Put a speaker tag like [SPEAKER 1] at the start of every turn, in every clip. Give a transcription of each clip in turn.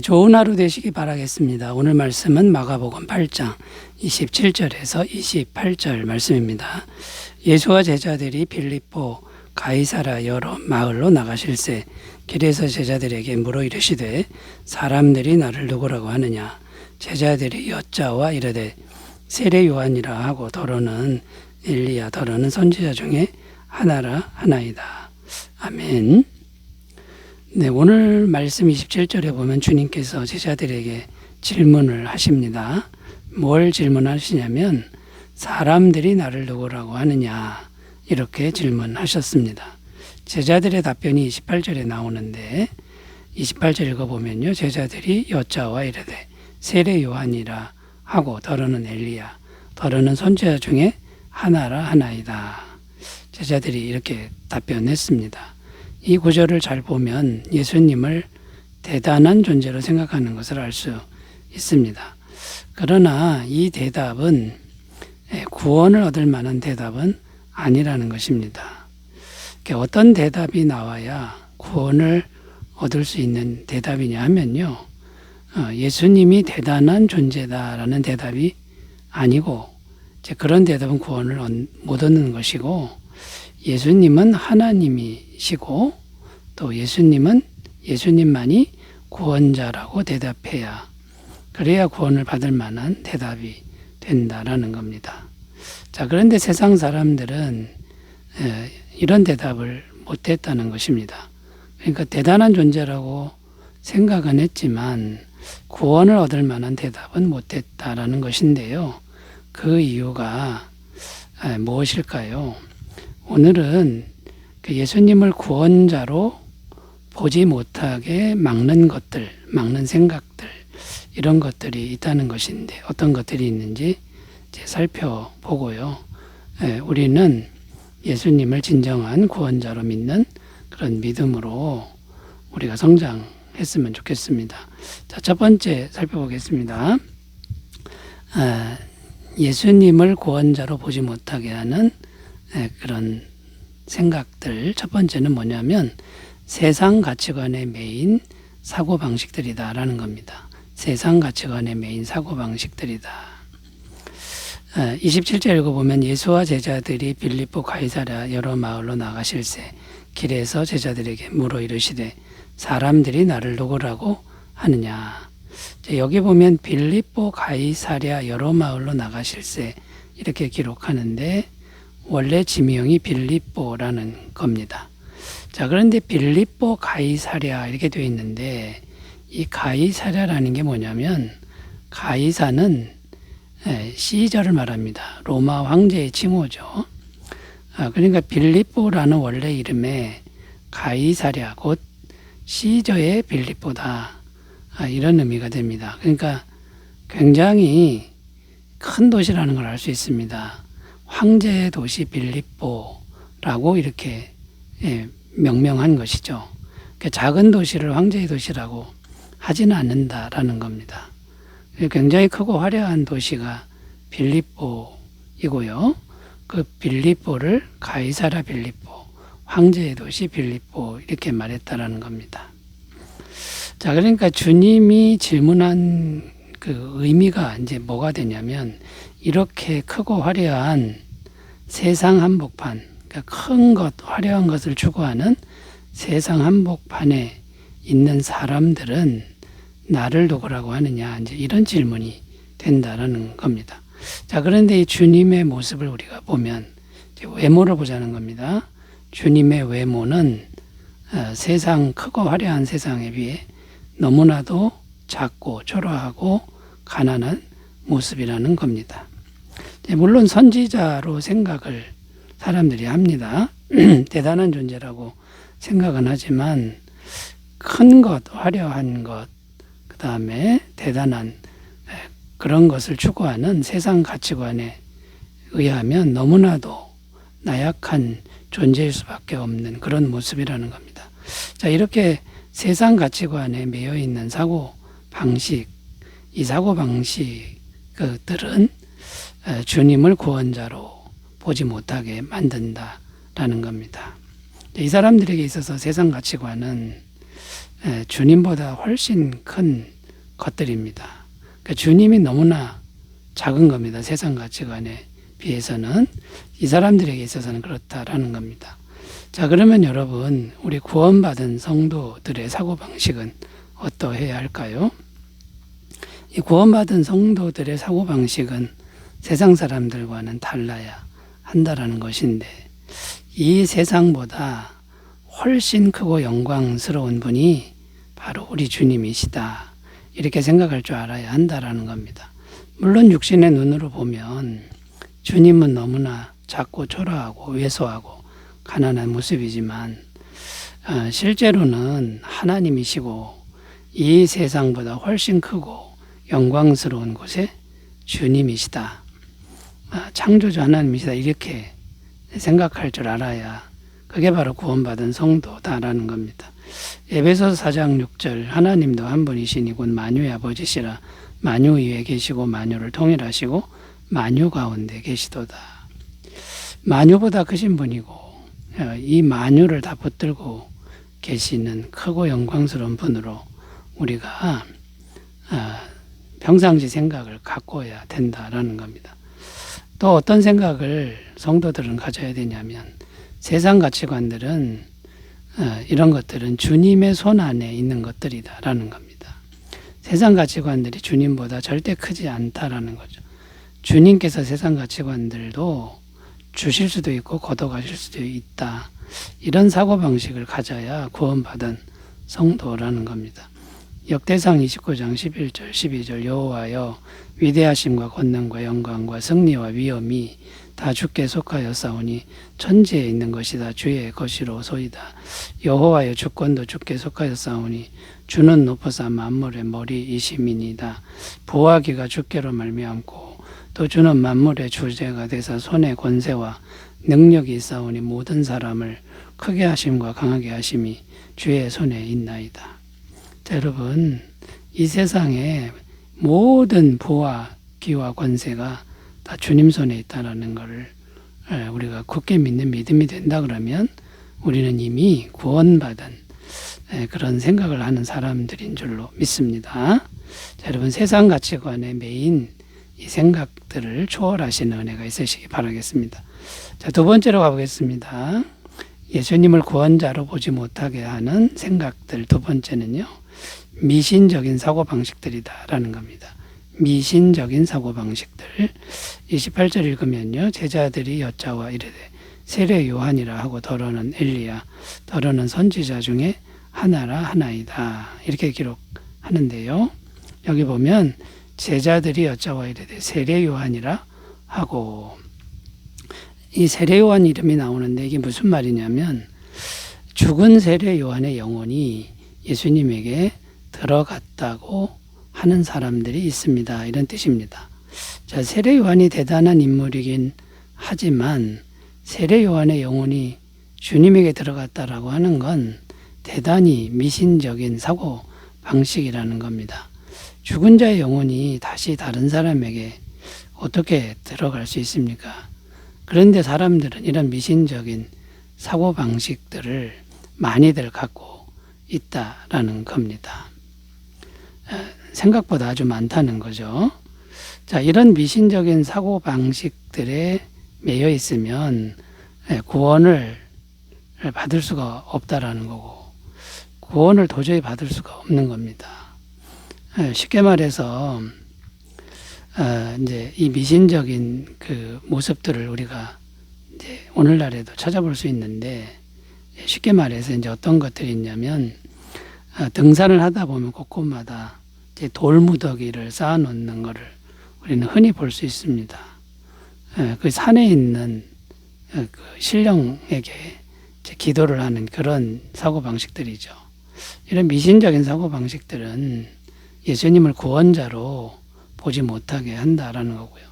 [SPEAKER 1] 좋은 하루 되시기 바라겠습니다. 오늘 말씀은 마가복음 8장 27절에서 28절 말씀입니다. 예수와 제자들이 빌립보 가이사랴 여러 마을로 나가실새 길에서 제자들에게 물어 이르시되 사람들이 나를 누구라고 하느냐. 제자들이 여짜와 이르되 세례 요한이라 하고 더러는 엘리야 더러는 선지자 중에 하나라 하나이다. 아멘. 네, 오늘 말씀 27절에 보면 주님께서 제자들에게 질문을 하십니다. 뭘 질문하시냐면 사람들이 나를 누구라고 하느냐 이렇게 질문하셨습니다. 제자들의 답변이 28절에 나오는데 28절 읽어보면요. 제자들이 여짜와 이르되 세례 요한이라 하고 더러는 엘리야 더러는 선지자 중에 하나라 하나이다. 제자들이 이렇게 답변했습니다. 이 구절을 잘 보면 예수님을 대단한 존재로 생각하는 것을 알 수 있습니다. 그러나 이 대답은 구원을 얻을 만한 대답은 아니라는 것입니다. 어떤 대답이 나와야 구원을 얻을 수 있는 대답이냐 하면요. 예수님이 대단한 존재다라는 대답이 아니고 그런 대답은 구원을 못 얻는 것이고 예수님은 하나님이시고 또 예수님만이 구원자라고 대답해야 그래야 구원을 받을 만한 대답이 된다라는 겁니다. 자, 그런데 세상 사람들은 이런 대답을 못했다는 것입니다. 그러니까 대단한 존재라고 생각은 했지만 구원을 얻을 만한 대답은 못했다라는 것인데요. 그 이유가 무엇일까요? 오늘은 예수님을 구원자로 보지 못하게 막는 것들, 막는 생각들, 이런 것들이 있다는 것인데 어떤 것들이 있는지 살펴보고요. 우리는 예수님을 진정한 구원자로 믿는 그런 믿음으로 우리가 성장했으면 좋겠습니다. 자, 첫 번째 살펴보겠습니다. 예수님을 구원자로 보지 못하게 하는 그런 생각들. 첫 번째는 뭐냐면 세상 가치관의 메인 사고방식들이다라는 겁니다. 세상 가치관의 메인 사고방식들이다. 27절 읽어보면 예수와 제자들이 빌립보 가이사랴 여러 마을로 나가실새 길에서 제자들에게 물어 이르시되 사람들이 나를 누구라고 하느냐. 여기 보면 빌립보 가이사랴 여러 마을로 나가실새 이렇게 기록하는데 원래 지명이 빌립보라는 겁니다. 자, 그런데 빌립보 가이사랴 이렇게 되어 있는데 이 가이사랴라는 게 뭐냐면 가이사는 시저를 말합니다. 로마 황제의 칭호죠. 그러니까 빌립보라는 원래 이름에 가이사랴 곧 시저의 빌립보다 이런 의미가 됩니다. 그러니까 굉장히 큰 도시라는 걸 알 수 있습니다. 황제의 도시 빌립보라고 이렇게 명명한 것이죠. 작은 도시를 황제의 도시라고 하지는 않는다라는 겁니다. 굉장히 크고 화려한 도시가 빌립보이고요. 그 빌립보를 가이사랴 빌립보, 황제의 도시 빌립보 이렇게 말했다라는 겁니다. 자, 그러니까 주님이 질문한 그 의미가 이제 뭐가 되냐면 이렇게 크고 화려한 세상 한복판, 그러니까 큰 것, 화려한 것을 추구하는 세상 한복판에 있는 사람들은 나를 누구라고 하느냐, 이제 이런 질문이 된다라는 겁니다. 자, 그런데 이 주님의 모습을 우리가 보면 외모를 보자는 겁니다. 주님의 외모는 세상 크고 화려한 세상에 비해 너무나도 작고 초라하고 가난한 모습이라는 겁니다. 물론 선지자로 생각을 사람들이 합니다. 대단한 존재라고 생각은 하지만 큰 것, 화려한 것, 그 다음에 대단한 그런 것을 추구하는 세상 가치관에 의하면 너무나도 나약한 존재일 수밖에 없는 그런 모습이라는 겁니다. 자, 이렇게 세상 가치관에 매여 있는 사고 방식, 이 사고 방식들은 주님을 구원자로 보지 못하게 만든다라는 겁니다. 이 사람들에게 있어서 세상 가치관은 주님보다 훨씬 큰 것들입니다. 그러니까 주님이 너무나 작은 겁니다. 세상 가치관에 비해서는. 이 사람들에게 있어서는 그렇다라는 겁니다. 자, 그러면 여러분, 우리 구원받은 성도들의 사고방식은 어떠해야 할까요? 이 구원받은 성도들의 사고방식은 세상 사람들과는 달라야 한다라는 것인데, 이 세상보다 훨씬 크고 영광스러운 분이 바로 우리 주님이시다. 이렇게 생각할 줄 알아야 한다라는 겁니다. 물론 육신의 눈으로 보면 주님은 너무나 작고 초라하고 왜소하고 가난한 모습이지만 실제로는 하나님이시고 이 세상보다 훨씬 크고 영광스러운 곳에 주님이시다. 창조주 하나님이시다. 이렇게 생각할 줄 알아야 그게 바로 구원받은 성도다라는 겁니다. 에베소서 4장 6절 하나님도 한 분이시니 곧 만유의 아버지시라. 만유 위에 계시고 만유를 통일하시고 만유 가운데 계시도다. 만유보다 크신 분이고 이 만유를 다 붙들고 계시는 크고 영광스러운 분으로 우리가 평상시 생각을 갖고야 된다라는 겁니다. 또 어떤 생각을 성도들은 가져야 되냐면 세상 가치관들은 이런 것들은 주님의 손 안에 있는 것들이다라는 겁니다. 세상 가치관들이 주님보다 절대 크지 않다라는 거죠. 주님께서 세상 가치관들도 주실 수도 있고 걷어가실 수도 있다. 이런 사고방식을 가져야 구원받은 성도라는 겁니다. 역대상 29장 11절 12절 여호와여 위대하심과 권능과 영광과 승리와 위엄이 다 주께 속하였사오니 천지에 있는 것이다 주의 것이로소이다. 여호와여 주권도 주께 속하였사오니 주는 높으사 만물의 머리이심이니이다. 보호하기가 주께로 말미암고 또 주는 만물의 주제가 되사 손에 권세와 능력이 있사오니 모든 사람을 크게 하심과 강하게 하심이 주의 손에 있나이다. 자, 여러분, 이 세상에 모든 부와 기와 권세가 다 주님 손에 있다는 것을 우리가 굳게 믿는 믿음이 된다 그러면 우리는 이미 구원받은 그런 생각을 하는 사람들인 줄로 믿습니다. 자, 여러분, 세상 가치관에 매인 이 생각들을 초월하시는 은혜가 있으시기 바라겠습니다. 자, 두 번째로 가보겠습니다. 예수님을 구원자로 보지 못하게 하는 생각들. 두 번째는요, 미신적인 사고방식들이다라는 겁니다. 미신적인 사고방식들. 28절 읽으면요, 제자들이 여짜와 이르되 세례 요한이라 하고 더러는 엘리야 더러는 선지자 중에 하나이다. 이렇게 기록하는데요, 여기 보면 제자들이 여짜와 이르되 세례 요한이라 하고, 이 세례 요한 이름이 나오는데 이게 무슨 말이냐면 죽은 세례 요한의 영혼이 예수님에게 들어갔다고 하는 사람들이 있습니다. 이런 뜻입니다. 자, 세례 요한이 대단한 인물이긴 하지만 세례 요한의 영혼이 주님에게 들어갔다라고 하는 건 대단히 미신적인 사고 방식이라는 겁니다. 죽은 자의 영혼이 다시 다른 사람에게 어떻게 들어갈 수 있습니까? 그런데 사람들은 이런 미신적인 사고 방식들을 많이들 갖고 있다라는 겁니다. 생각보다 아주 많다는 거죠. 자, 이런 미신적인 사고 방식들에 매여 있으면 구원을 받을 수가 없다라는 거고, 구원을 도저히 받을 수가 없는 겁니다. 쉽게 말해서 이제 이 미신적인 그 모습들을 우리가 이제 오늘날에도 찾아볼 수 있는데, 쉽게 말해서 이제 어떤 것들이 있냐면 등산을 하다 보면 곳곳마다 이제 돌무더기를 쌓아놓는 것을 우리는 흔히 볼 수 있습니다. 그 산에 있는 그 신령에게 기도를 하는 그런 사고방식들이죠. 이런 미신적인 사고방식들은 예수님을 구원자로 보지 못하게 한다라는 거고요.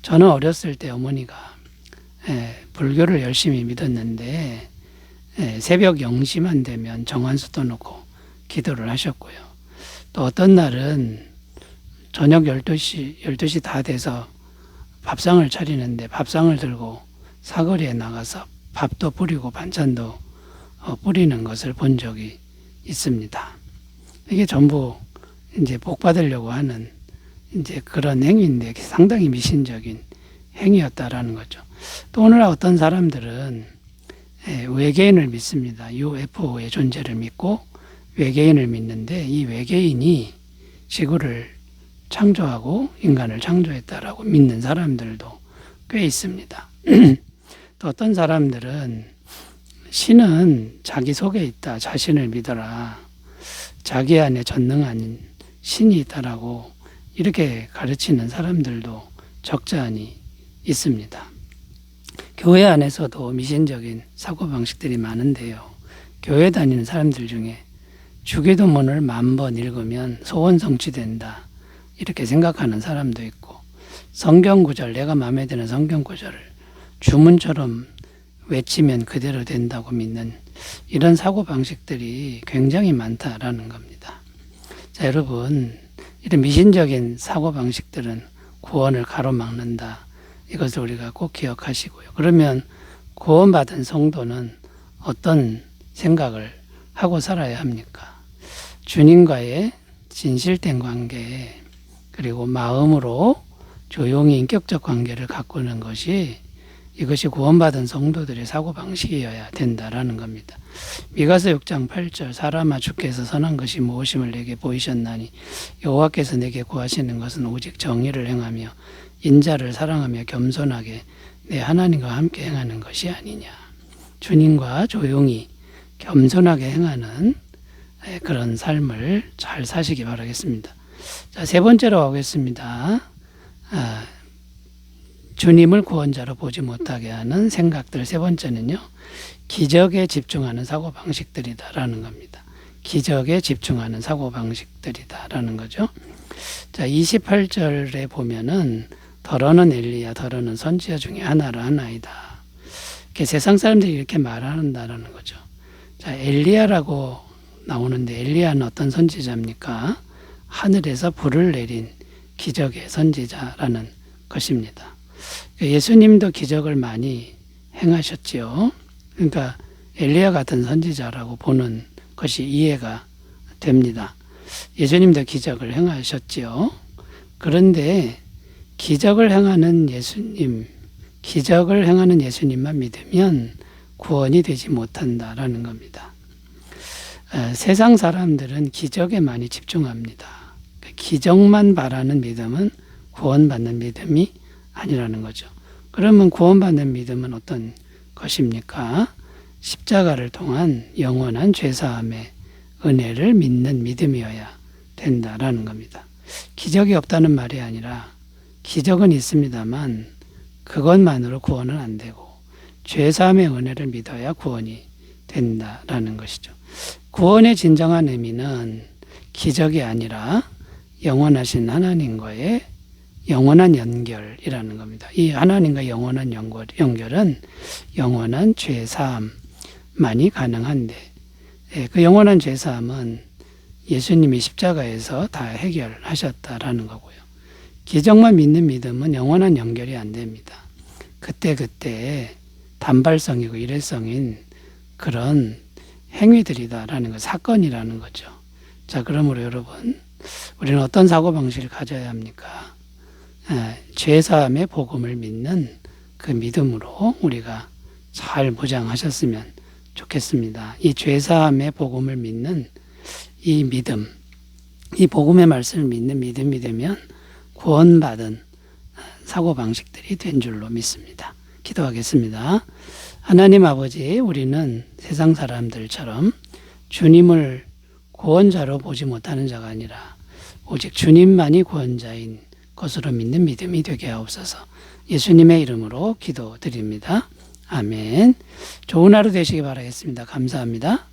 [SPEAKER 1] 저는 어렸을 때 어머니가 불교를 열심히 믿었는데 새벽 0시만 되면 정한수 떠놓고 기도를 하셨고요. 또 어떤 날은 저녁 12시 다 돼서 밥상을 차리는데 밥상을 들고 사거리에 나가서 밥도 뿌리고 반찬도 뿌리는 것을 본 적이 있습니다. 이게 전부 이제 복 받으려고 하는 이제 그런 행위인데 상당히 미신적인 행위였다라는 거죠. 또 오늘날 어떤 사람들은 외계인을 믿습니다. UFO의 존재를 믿고 외계인을 믿는데 이 외계인이 지구를 창조하고 인간을 창조했다라고 믿는 사람들도 꽤 있습니다. 또 어떤 사람들은 신은 자기 속에 있다. 자신을 믿어라. 자기 안에 전능한 신이 있다라고 이렇게 가르치는 사람들도 적잖이 있습니다. 교회 안에서도 미신적인 사고방식들이 많은데요. 교회 다니는 사람들 중에 주기도문을 10,000번 읽으면 소원 성취된다. 이렇게 생각하는 사람도 있고 성경 구절, 내가 마음에 드는 성경 구절을 주문처럼 외치면 그대로 된다고 믿는 이런 사고방식들이 굉장히 많다라는 겁니다. 자, 여러분, 이런 미신적인 사고방식들은 구원을 가로막는다. 이것을 우리가 꼭 기억하시고요. 그러면 구원받은 성도는 어떤 생각을 하고 살아야 합니까? 주님과의 진실된 관계, 그리고 마음으로 조용히 인격적 관계를 가꾸는 것이 이것이 구원받은 성도들의 사고방식이어야 된다라는 겁니다. 미가서 6장 8절 사람아 주께서 선한 것이 무엇임을 내게 보이셨나니 여호와께서 내게 구하시는 것은 오직 정의를 행하며 인자를 사랑하며 겸손하게 내 하나님과 함께 행하는 것이 아니냐. 주님과 조용히 겸손하게 행하는 그런 삶을 잘 사시기 바라겠습니다. 자, 세 번째로 가겠습니다. 주님을 구원자로 보지 못하게 하는 생각들. 세 번째는요, 기적에 집중하는 사고방식들이다라는 겁니다. 기적에 집중하는 사고방식들이다라는 거죠. 자, 28절에 보면은 더러는 엘리야, 더러는 선지자 중에 하나라 하나이다. 세상 사람들이 이렇게 말한다라는 거죠. 자, 엘리야라고 나오는데 엘리야는 어떤 선지자입니까? 하늘에서 불을 내린 기적의 선지자라는 것입니다. 예수님도 기적을 많이 행하셨지요. 그러니까 엘리야 같은 선지자라고 보는 것이 이해가 됩니다. 예수님도 기적을 행하셨지요. 그런데 기적을 행하는 예수님만 믿으면 구원이 되지 못한다라는 겁니다. 세상 사람들은 기적에 많이 집중합니다. 기적만 바라는 믿음은 구원받는 믿음이 아니라는 거죠. 그러면 구원받는 믿음은 어떤 것입니까? 십자가를 통한 영원한 죄사함의 은혜를 믿는 믿음이어야 된다라는 겁니다. 기적이 없다는 말이 아니라 기적은 있습니다만 그것만으로 구원은 안 되고 죄사함의 은혜를 믿어야 구원이 된다라는 것이죠. 구원의 진정한 의미는 기적이 아니라 영원하신 하나님과의 영원한 연결이라는 겁니다. 이 하나님과 영원한 연결은 영원한 죄사함만이 가능한데 그 영원한 죄사함은 예수님이 십자가에서 다 해결하셨다라는 거고요. 기적만 믿는 믿음은 영원한 연결이 안 됩니다. 그때 단발성이고 일회성인 그런 행위들이다라는 것, 사건이라는 거죠. 자, 그러므로 여러분, 우리는 어떤 사고방식을 가져야 합니까? 죄사함의 복음을 믿는 그 믿음으로 우리가 잘 무장하셨으면 좋겠습니다. 이 죄사함의 복음을 믿는 이 믿음, 이 복음의 말씀을 믿는 믿음이 되면 구원받은 사고방식들이 된 줄로 믿습니다. 기도하겠습니다. 하나님 아버지, 우리는 세상 사람들처럼 주님을 구원자로 보지 못하는 자가 아니라 오직 주님만이 구원자인 것으로 믿는 믿음이 되게 하옵소서. 예수님의 이름으로 기도드립니다. 아멘. 좋은 하루 되시기 바라겠습니다. 감사합니다.